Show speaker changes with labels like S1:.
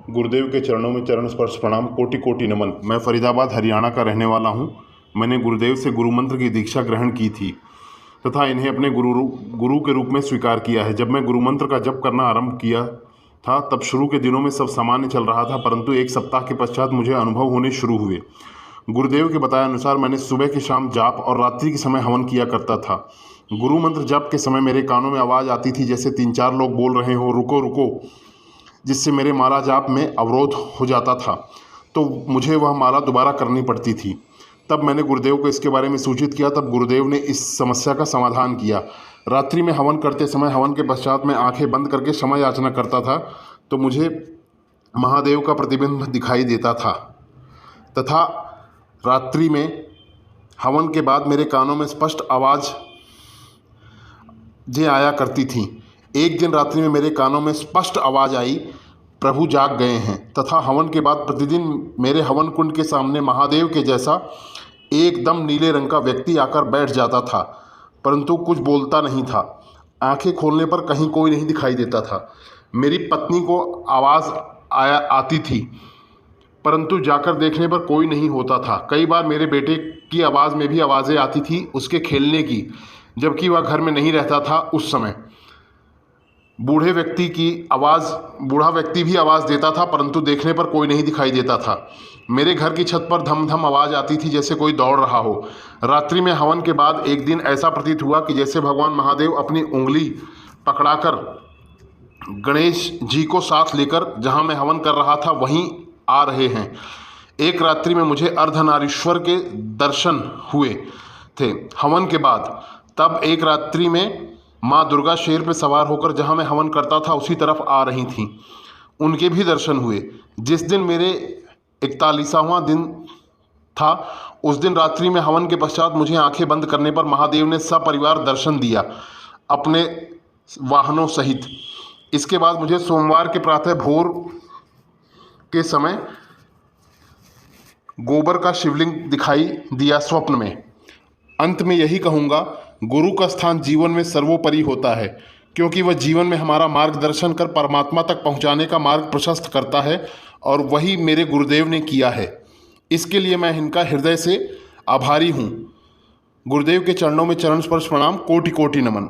S1: गुरुदेव के चरणों में चरण स्पर्श प्रणाम, कोटि कोटि नमन। मैं फरीदाबाद हरियाणा का रहने वाला हूँ। मैंने गुरुदेव से गुरु मंत्र की दीक्षा ग्रहण की थी तथा इन्हें अपने गुरु के रूप में स्वीकार किया है। जब मैं गुरु मंत्र का जप करना आरंभ किया था तब शुरू के दिनों में सब सामान्य चल रहा था, परंतु एक सप्ताह के पश्चात मुझे अनुभव होने शुरू हुए। गुरुदेव के बताए अनुसार मैंने सुबह के शाम जाप और रात्रि के समय हवन किया करता था। गुरु मंत्र जप के समय मेरे कानों में आवाज़ आती थी जैसे 3-4 लोग बोल रहे हो, रुको रुको, जिससे मेरे माला जाप में अवरोध हो जाता था, तो मुझे वह माला दोबारा करनी पड़ती थी। तब मैंने गुरुदेव को इसके बारे में सूचित किया। तब गुरुदेव ने इस समस्या का समाधान किया। रात्रि में हवन करते समय हवन के पश्चात मैं आंखें बंद करके क्षमा याचना करता था तो मुझे महादेव का प्रतिबिंब दिखाई देता था तथा रात्रि में हवन के बाद मेरे कानों में स्पष्ट आवाज़ें आया करती थीं। एक दिन रात्रि में मेरे कानों में स्पष्ट आवाज़ आई, प्रभु जाग गए हैं, तथा हवन के बाद प्रतिदिन मेरे हवन कुंड के सामने महादेव के जैसा एकदम नीले रंग का व्यक्ति आकर बैठ जाता था, परंतु कुछ बोलता नहीं था। आंखें खोलने पर कहीं कोई नहीं दिखाई देता था। मेरी पत्नी को आवाज़ आती थी, परंतु जाकर देखने पर कोई नहीं होता था। कई बार मेरे बेटे की आवाज़ में भी आवाज़ें आती थी उसके खेलने की, जबकि वह घर में नहीं रहता था उस समय। बूढ़ा व्यक्ति भी आवाज़ देता था, परंतु देखने पर कोई नहीं दिखाई देता था। मेरे घर की छत पर धम धम आवाज़ आती थी जैसे कोई दौड़ रहा हो। रात्रि में हवन के बाद एक दिन ऐसा प्रतीत हुआ कि जैसे भगवान महादेव अपनी उंगली पकड़ाकर गणेश जी को साथ लेकर जहाँ मैं हवन कर रहा था वहीं आ रहे हैं। एक रात्रि में मुझे अर्धनारीश्वर के दर्शन हुए थे हवन के बाद। तब एक रात्रि में माँ दुर्गा शेर पे सवार होकर जहाँ मैं हवन करता था उसी तरफ आ रही थीं, उनके भी दर्शन हुए। जिस दिन मेरे 41वां दिन था उस दिन रात्रि में हवन के पश्चात मुझे आंखें बंद करने पर महादेव ने सपरिवार दर्शन दिया अपने वाहनों सहित। इसके बाद मुझे सोमवार के प्रातः भोर के समय गोबर का शिवलिंग दिखाई दिया स्वप्न में। अंत में यही कहूँगा, गुरु का स्थान जीवन में सर्वोपरि होता है, क्योंकि वह जीवन में हमारा मार्गदर्शन कर परमात्मा तक पहुँचाने का मार्ग प्रशस्त करता है, और वही मेरे गुरुदेव ने किया है। इसके लिए मैं इनका हृदय से आभारी हूँ। गुरुदेव के चरणों में चरण स्पर्श प्रणाम, कोटि कोटि नमन।